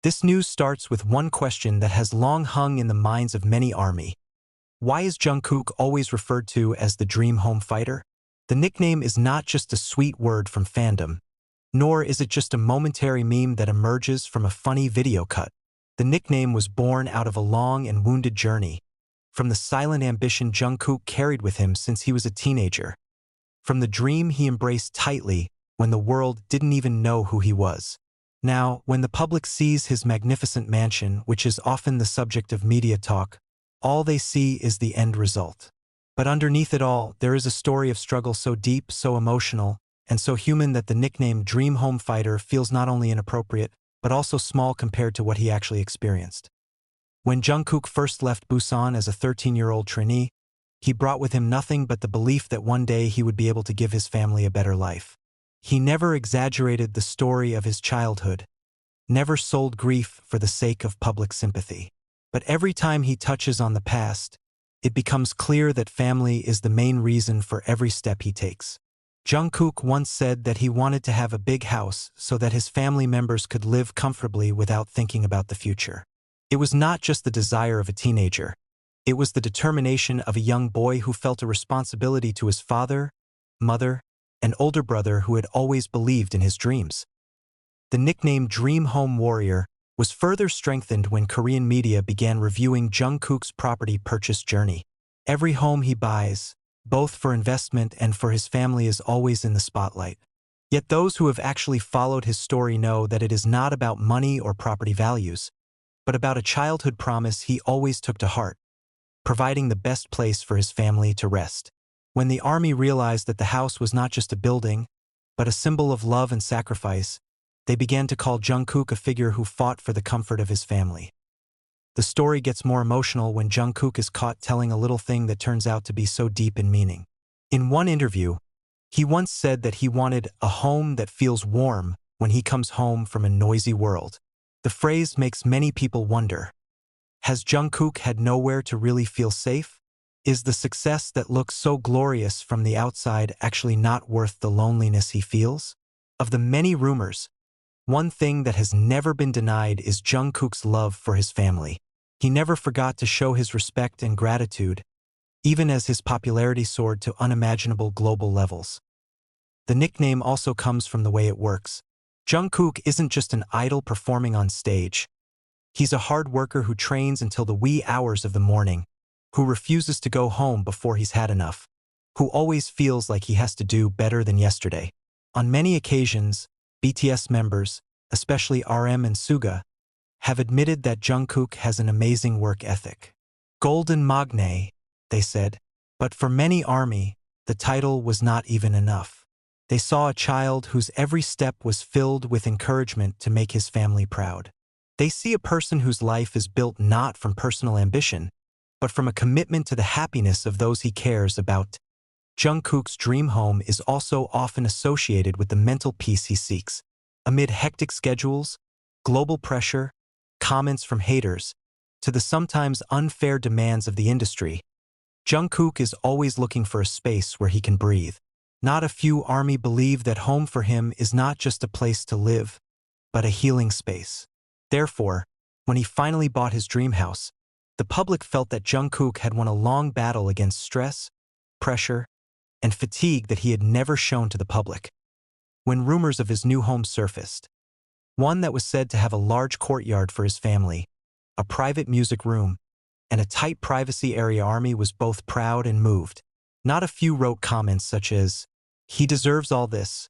This news starts with one question that has long hung in the minds of many ARMY. Why is Jungkook always referred to as the Dream Home Fighter? The nickname is not just a sweet word from fandom, nor is it just a momentary meme that emerges from a funny video cut. The nickname was born out of a long and wounded journey, from the silent ambition Jungkook carried with him since he was a teenager, from the dream he embraced tightly when the world didn't even know who he was. Now, when the public sees his magnificent mansion, which is often the subject of media talk, all they see is the end result. But underneath it all, there is a story of struggle so deep, so emotional, and so human that the nickname Dream Home Fighter feels not only inappropriate, but also small compared to what he actually experienced. When Jungkook first left Busan as a 13-year-old trainee, he brought with him nothing but the belief that one day he would be able to give his family a better life. He never exaggerated the story of his childhood, never sold grief for the sake of public sympathy. But every time he touches on the past, it becomes clear that family is the main reason for every step he takes. Jungkook once said that he wanted to have a big house so that his family members could live comfortably without thinking about the future. It was not just the desire of a teenager. It was the determination of a young boy who felt a responsibility to his father, mother, and older brother who had always believed in his dreams. The nickname Dream Home Warrior was further strengthened when Korean media began reviewing Jungkook's property purchase journey. Every home he buys, both for investment and for his family, is always in the spotlight. Yet those who have actually followed his story know that it is not about money or property values, but about a childhood promise he always took to heart, providing the best place for his family to rest. When the ARMY realized that the house was not just a building, but a symbol of love and sacrifice, they began to call Jungkook a figure who fought for the comfort of his family. The story gets more emotional when Jungkook is caught telling a little thing that turns out to be so deep in meaning. In one interview, he once said that he wanted a home that feels warm when he comes home from a noisy world. The phrase makes many people wonder, has Jungkook had nowhere to really feel safe? Is the success that looks so glorious from the outside actually not worth the loneliness he feels? Of the many rumors, one thing that has never been denied is Jungkook's love for his family. He never forgot to show his respect and gratitude, even as his popularity soared to unimaginable global levels. The nickname also comes from the way it works. Jungkook isn't just an idol performing on stage. He's a hard worker who trains until the wee hours of the morning, who refuses to go home before he's had enough, who always feels like he has to do better than yesterday. On many occasions, BTS members, especially RM and Suga, have admitted that Jungkook has an amazing work ethic. Golden Magne, they said, but for many ARMY, the title was not even enough. They saw a child whose every step was filled with encouragement to make his family proud. They see a person whose life is built not from personal ambition, but from a commitment to the happiness of those he cares about. Jungkook's dream home is also often associated with the mental peace he seeks. Amid hectic schedules, global pressure, comments from haters, to the sometimes unfair demands of the industry, Jungkook is always looking for a space where he can breathe. Not a few ARMY believe that home for him is not just a place to live, but a healing space. Therefore, when he finally bought his dream house, the public felt that Jungkook had won a long battle against stress, pressure, and fatigue that he had never shown to the public. When rumors of his new home surfaced, one that was said to have a large courtyard for his family, a private music room, and a tight privacy area, ARMY was both proud and moved. Not a few wrote comments such as, "He deserves all this,"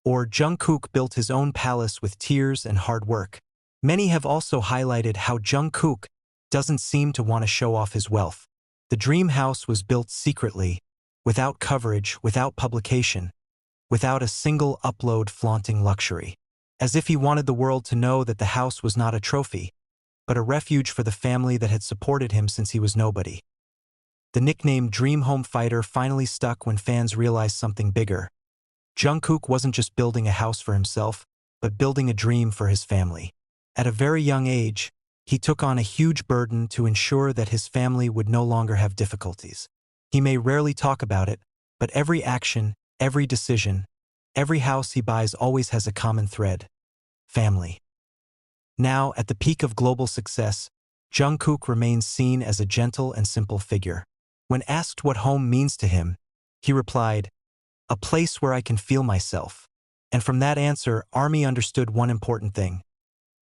or "Jungkook built his own palace with tears and hard work." Many have also highlighted how Jungkook doesn't seem to want to show off his wealth. The dream house was built secretly, without coverage, without publication, without a single upload, flaunting luxury. As if he wanted the world to know that the house was not a trophy, but a refuge for the family that had supported him since he was nobody. The nickname Dream Home Fighter finally stuck when fans realized something bigger. Jungkook wasn't just building a house for himself, but building a dream for his family. At a very young age, he took on a huge burden to ensure that his family would no longer have difficulties. He may rarely talk about it, but every action, every decision, every house he buys always has a common thread: family. Now, at the peak of global success, Jungkook remains seen as a gentle and simple figure. When asked what home means to him, he replied, "A place where I can feel myself." And from that answer, ARMY understood one important thing.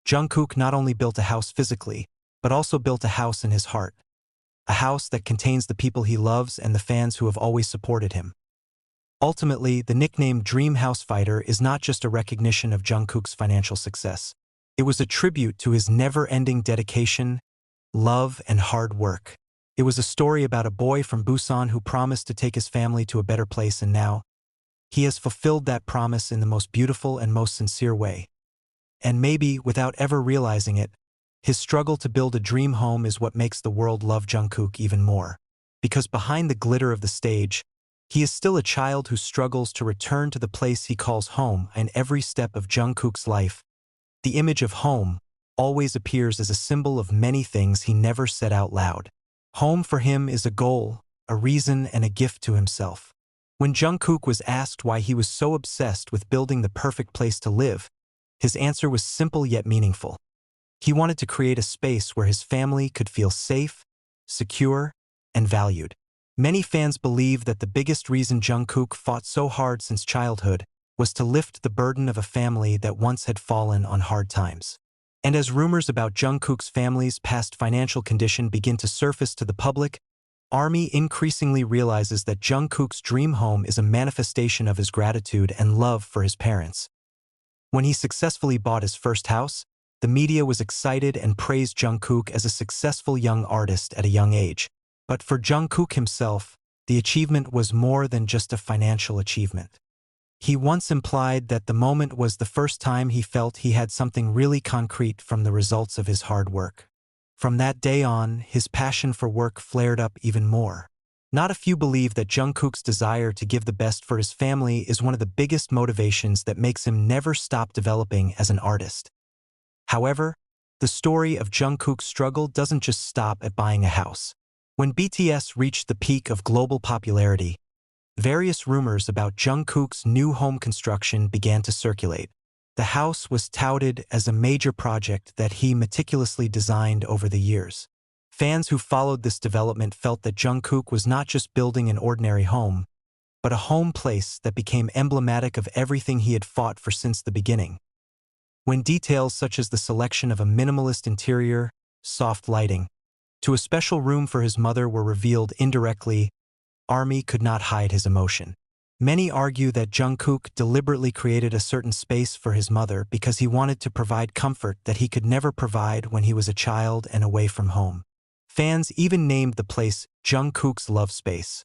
Jungkook not only built a house physically, but also built a house in his heart. A house that contains the people he loves and the fans who have always supported him. Ultimately, the nickname Dream House Fighter is not just a recognition of Jungkook's financial success. It was a tribute to his never-ending dedication, love, and hard work. It was a story about a boy from Busan who promised to take his family to a better place, and now, he has fulfilled that promise in the most beautiful and most sincere way. And maybe, without ever realizing it, his struggle to build a dream home is what makes the world love Jungkook even more. Because behind the glitter of the stage, he is still a child who struggles to return to the place he calls home. In every step of Jungkook's life, the image of home always appears as a symbol of many things he never said out loud. Home for him is a goal, a reason, and a gift to himself. When Jungkook was asked why he was so obsessed with building the perfect place to live, his answer was simple yet meaningful. He wanted to create a space where his family could feel safe, secure, and valued. Many fans believe that the biggest reason Jungkook fought so hard since childhood was to lift the burden of a family that once had fallen on hard times. And as rumors about Jungkook's family's past financial condition begin to surface to the public, ARMY increasingly realizes that Jungkook's dream home is a manifestation of his gratitude and love for his parents. When he successfully bought his first house, the media was excited and praised Jungkook as a successful young artist at a young age. But for Jungkook himself, the achievement was more than just a financial achievement. He once implied that the moment was the first time he felt he had something really concrete from the results of his hard work. From that day on, his passion for work flared up even more. Not a few believe that Jungkook's desire to give the best for his family is one of the biggest motivations that makes him never stop developing as an artist. However, the story of Jungkook's struggle doesn't just stop at buying a house. When BTS reached the peak of global popularity, various rumors about Jungkook's new home construction began to circulate. The house was touted as a major project that he meticulously designed over the years. Fans who followed this development felt that Jungkook was not just building an ordinary home, but a home place that became emblematic of everything he had fought for since the beginning. When details such as the selection of a minimalist interior, soft lighting, to a special room for his mother were revealed indirectly, ARMY could not hide his emotion. Many argue that Jungkook deliberately created a certain space for his mother because he wanted to provide comfort that he could never provide when he was a child and away from home. Fans even named the place Jungkook's love space.